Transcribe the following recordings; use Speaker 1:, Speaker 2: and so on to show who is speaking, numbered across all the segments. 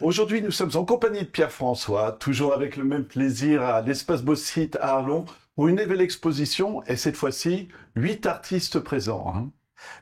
Speaker 1: Aujourd'hui, nous sommes en compagnie de Pierre-François, toujours avec le même plaisir à l'Espace Beau-Site à Arlon, pour une nouvelle exposition, et cette fois-ci, 8 artistes présents.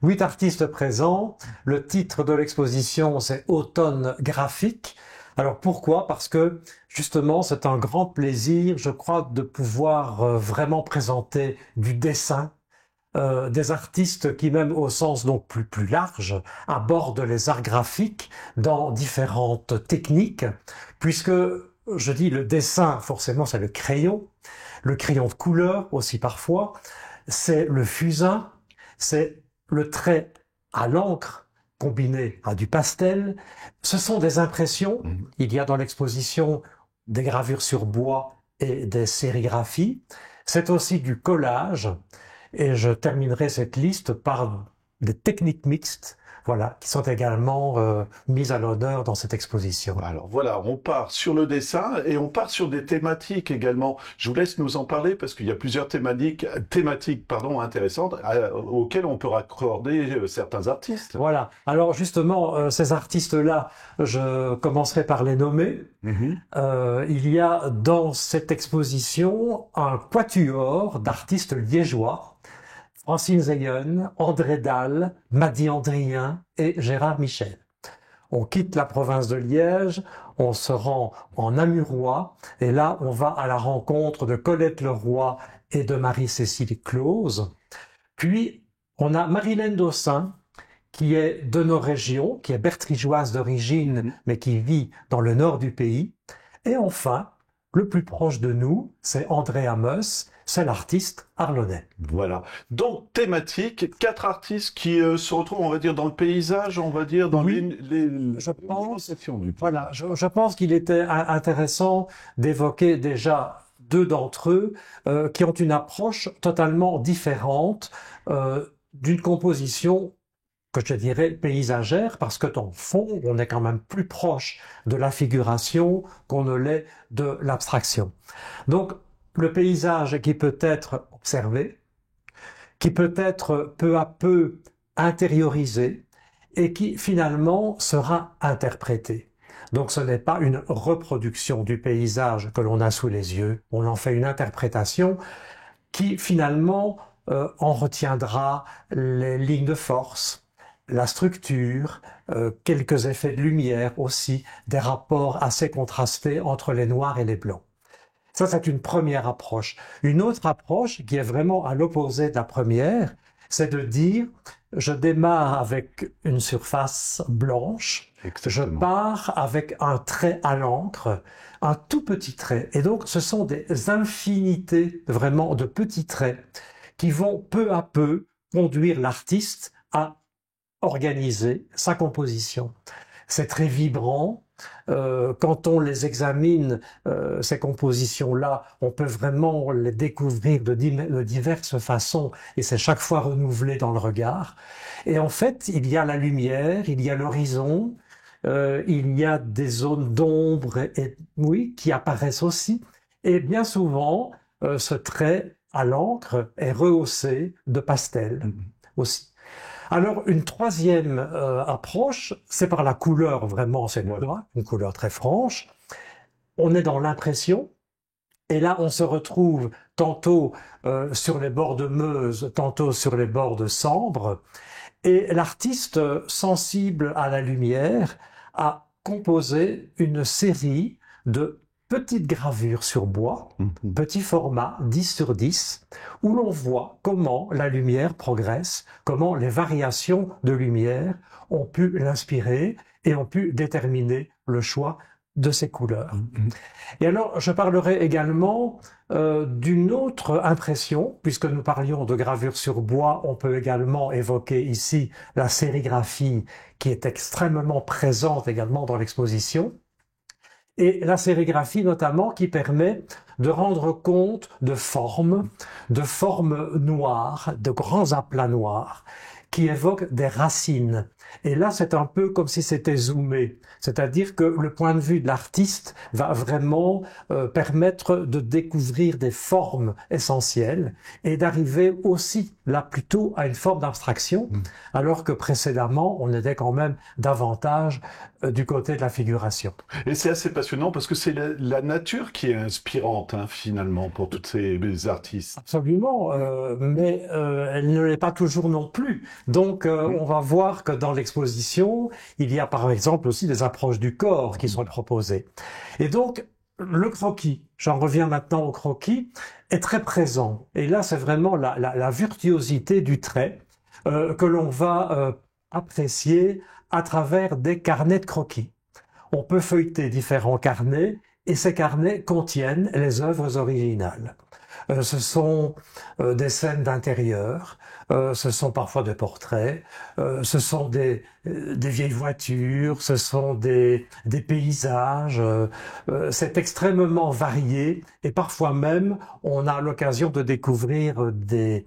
Speaker 2: 8 artistes présents. Le titre de l'exposition, c'est Automne graphique. Alors pourquoi? Parce que justement, c'est un grand plaisir, je crois, de pouvoir vraiment présenter du dessin, des artistes qui, même au sens donc plus large, abordent les arts graphiques dans différentes techniques, puisque je dis le dessin, forcément, c'est le crayon de couleur aussi parfois, c'est le fusain, c'est le trait à l'encre combiné à du pastel. Ce sont des impressions. Il y a dans l'exposition des gravures sur bois et des sérigraphies. C'est aussi du collage. Et je terminerai cette liste par des techniques mixtes, voilà, qui sont également mises à l'honneur dans cette exposition.
Speaker 1: Alors voilà, on part sur le dessin et on part sur des thématiques également. Je vous laisse nous en parler parce qu'il y a plusieurs thématiques intéressantes auxquelles on peut raccorder certains artistes.
Speaker 2: Voilà. Alors justement, ces artistes-là, je commencerai par les nommer. Il y a dans cette exposition un quatuor d'artistes liégeois. Francine Zeyen, André Dalle, Mady Andrien et Gérard Michel. On quitte la province de Liège, on se rend en Namurois, et là on va à la rencontre de Colette Leroy et de Marie-Cécile Close. Puis on a Marilène Dossin, qui est de nos régions, qui est bertrigeoise d'origine, mais qui vit dans le nord du pays. Et enfin, le plus proche de nous, c'est André Amos, c'est l'artiste arlonnais.
Speaker 1: Voilà. Donc, thématique, 4 artistes qui se retrouvent, on va dire, dans le paysage, on va dire, dans
Speaker 2: je pense qu'il était intéressant d'évoquer déjà 2 d'entre eux qui ont une approche totalement différente d'une composition que je dirais paysagère, parce que dans le fond, on est quand même plus proche de la figuration qu'on ne l'est de l'abstraction. Donc, le paysage qui peut être observé, qui peut être peu à peu intériorisé et qui finalement sera interprété. Donc ce n'est pas une reproduction du paysage que l'on a sous les yeux, on en fait une interprétation qui finalement en retiendra les lignes de force, la structure, quelques effets de lumière aussi, des rapports assez contrastés entre les noirs et les blancs. Ça, c'est une première approche. Une autre approche, qui est vraiment à l'opposé de la première, c'est de dire, je démarre avec une surface blanche, je pars avec un trait à l'encre, un tout petit trait. Et donc, ce sont des infinités vraiment de petits traits qui vont peu à peu conduire l'artiste à organiser sa composition. C'est très vibrant. Quand on les examine, ces compositions-là, on peut vraiment les découvrir de diverses façons et c'est chaque fois renouvelé dans le regard. Et en fait, il y a la lumière, il y a l'horizon, il y a des zones d'ombre oui, qui apparaissent aussi. Et bien souvent, ce trait à l'encre est rehaussé de pastel aussi. Alors, une troisième approche, c'est par la couleur, vraiment, c'est une couleur très franche. On est dans l'impression, et là, on se retrouve tantôt sur les bords de Meuse, tantôt sur les bords de Sambre, et l'artiste, sensible à la lumière, a composé une série de petites gravures sur bois, petit format 10x10, où l'on voit comment la lumière progresse, comment les variations de lumière ont pu l'inspirer et ont pu déterminer le choix de ses couleurs. Et alors, je parlerai également d'une autre impression, puisque nous parlions de gravure sur bois, on peut également évoquer ici la sérigraphie qui est extrêmement présente également dans l'exposition. Et la sérigraphie notamment qui permet de rendre compte de formes noires, de grands aplats noirs, qui évoquent des racines. Et là, c'est un peu comme si c'était zoomé. C'est-à-dire que le point de vue de l'artiste va vraiment permettre de découvrir des formes essentielles et d'arriver aussi, là, plutôt à une forme d'abstraction, alors que précédemment, on était quand même davantage du côté de la figuration.
Speaker 1: Et c'est assez passionnant parce que c'est la nature qui est inspirante, hein, finalement, pour tous ces artistes.
Speaker 2: Absolument, mais elle ne l'est pas toujours non plus. Donc, on va voir que dans l'exposition, il y a par exemple aussi des approches du corps qui sont proposées. Et donc, le croquis, j'en reviens maintenant au croquis, est très présent. Et là, c'est vraiment la virtuosité du trait que l'on va apprécier à travers des carnets de croquis. On peut feuilleter différents carnets et ces carnets contiennent les œuvres originales. Ce sont des scènes d'intérieur, ce sont parfois des portraits, ce sont des vieilles voitures, ce sont des paysages. C'est extrêmement varié et parfois même on a l'occasion de découvrir des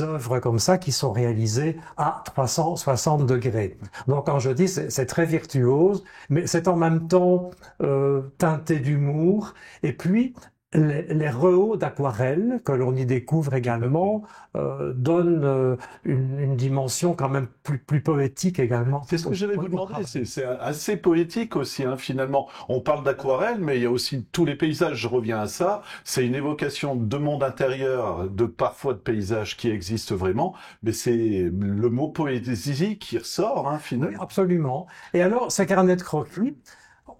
Speaker 2: œuvres comme ça qui sont réalisées à 360 degrés. Donc quand je dis c'est très virtuose, mais c'est en même temps teinté d'humour et puis les rehaus d'aquarelle que l'on y découvre également donnent une dimension quand même plus poétique également.
Speaker 1: C'est ce que j'allais vous demander, c'est assez poétique aussi, hein, finalement. On parle d'aquarelle, mais il y a aussi tous les paysages, je reviens à ça. C'est une évocation de monde intérieur, parfois de paysages qui existent vraiment, mais c'est le mot poésie qui ressort, hein, finalement.
Speaker 2: Oui, absolument. Et alors, ces carnets de croquis,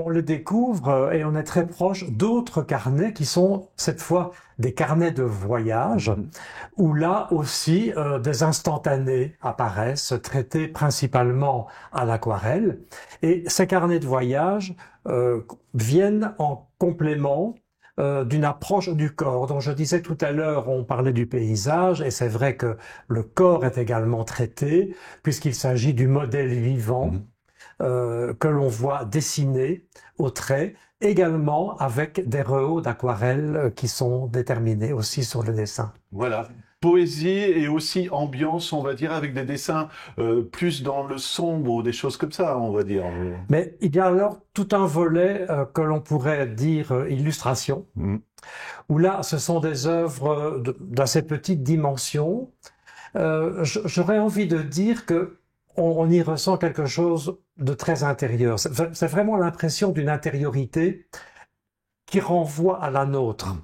Speaker 2: on les découvre et on est très proche d'autres carnets qui sont cette fois des carnets de voyage, où là aussi des instantanés apparaissent, traités principalement à l'aquarelle. Et ces carnets de voyage viennent en complément d'une approche du corps. Donc je disais tout à l'heure, on parlait du paysage, et c'est vrai que le corps est également traité, puisqu'il s'agit du modèle vivant. Que l'on voit dessiner au trait, également avec des rehaus d'aquarelle qui sont déterminés aussi sur le dessin.
Speaker 1: Voilà. Poésie et aussi ambiance, on va dire, avec des dessins plus dans le sombre ou des choses comme ça, on va dire.
Speaker 2: Mais il y a alors tout un volet que l'on pourrait dire illustration, où là, ce sont des œuvres d'assez petite dimension. J'aurais envie de dire que on y ressent quelque chose de très intérieur. C'est vraiment l'impression d'une intériorité qui renvoie à la nôtre.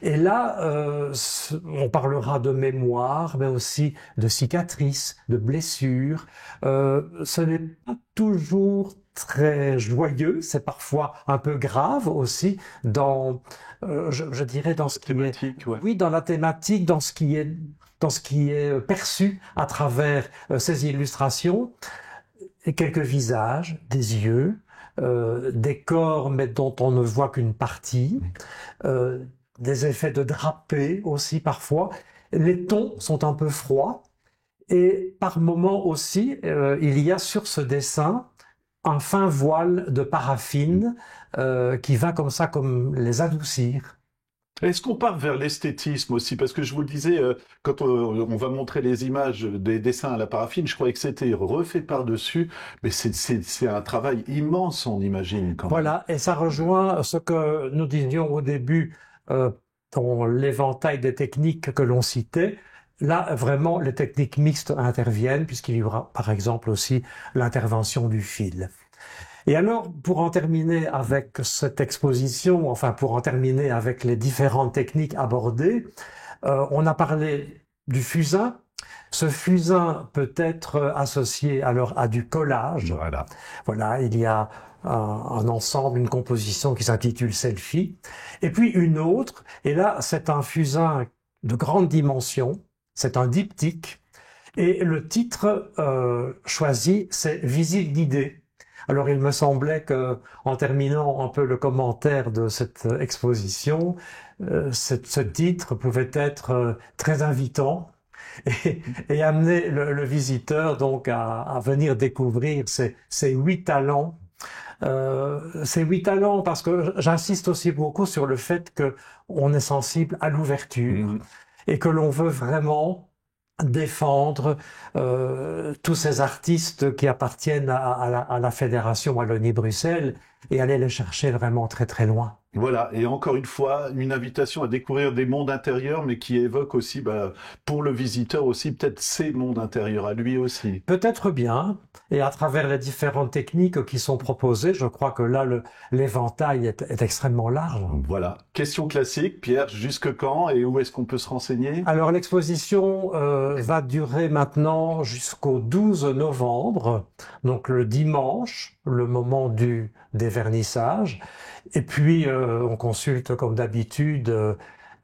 Speaker 2: Et là, on parlera de mémoire, mais aussi de cicatrices, de blessures. Ce n'est pas toujours très joyeux, c'est parfois un peu grave aussi dans, je dirais, dans ce qui est, oui, dans la thématique, dans ce qui est perçu à travers ces illustrations, et quelques visages, des yeux, des corps mais dont on ne voit qu'une partie, des effets de drapé aussi parfois. Les tons sont un peu froids et par moments aussi, il y a sur ce dessin un fin voile de paraffine qui va comme ça, comme les adoucir.
Speaker 1: Est-ce qu'on part vers l'esthétisme aussi? Parce que je vous le disais, quand on va montrer les images des dessins à la paraffine, je croyais que c'était refait par-dessus, mais c'est un travail immense, on imagine, quand même.
Speaker 2: Voilà, et ça rejoint ce que nous disions au début dans l'éventail des techniques que l'on citait. Là, vraiment, les techniques mixtes interviennent, puisqu'il y aura, par exemple, aussi l'intervention du fil. Et alors, pour en terminer avec cette exposition, enfin pour en terminer avec les différentes techniques abordées, on a parlé du fusain. Ce fusain peut être associé alors à du collage. Voilà, il y a un ensemble, une composition qui s'intitule Selfie. Et puis une autre, et là c'est un fusain de grande dimension, c'est un diptyque. Et le titre choisi, c'est Visite guidée. Alors il me semblait que, en terminant un peu le commentaire de cette exposition, ce titre pouvait être très invitant et amener le visiteur donc à venir découvrir ces 8 talents. Ces 8 talents, parce que j'insiste aussi beaucoup sur le fait que on est sensible à l'ouverture et que l'on veut vraiment défendre tous ces artistes qui appartiennent à la Fédération Wallonie-Bruxelles et aller les chercher vraiment très très loin.
Speaker 1: Voilà, et encore une fois, une invitation à découvrir des mondes intérieurs, mais qui évoque aussi, pour le visiteur aussi, peut-être ses mondes intérieurs à lui aussi.
Speaker 2: Peut-être bien, et à travers les différentes techniques qui sont proposées, je crois que là, l'éventail est extrêmement large.
Speaker 1: Voilà. Question classique, Pierre, jusque quand et où est-ce qu'on peut se renseigner?
Speaker 2: Alors l'exposition va durer maintenant jusqu'au 12 novembre, donc le dimanche, le moment des vernissages. Et puis on consulte comme d'habitude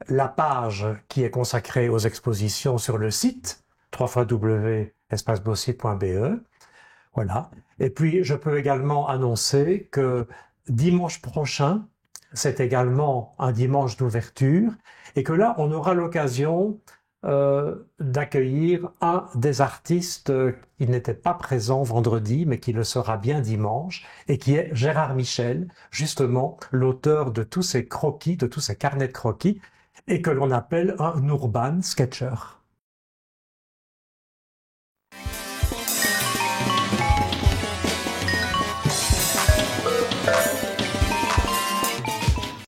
Speaker 2: la page qui est consacrée aux expositions sur le site www.espacebauxite.be. Voilà. Et puis je peux également annoncer que dimanche prochain, c'est également un dimanche d'ouverture et que là, on aura l'occasion d'accueillir un des artistes qui n'était pas présent vendredi, mais qui le sera bien dimanche, et qui est Gérard Michel, justement l'auteur de tous ces croquis, de tous ces carnets de croquis, et que l'on appelle un urban sketcher.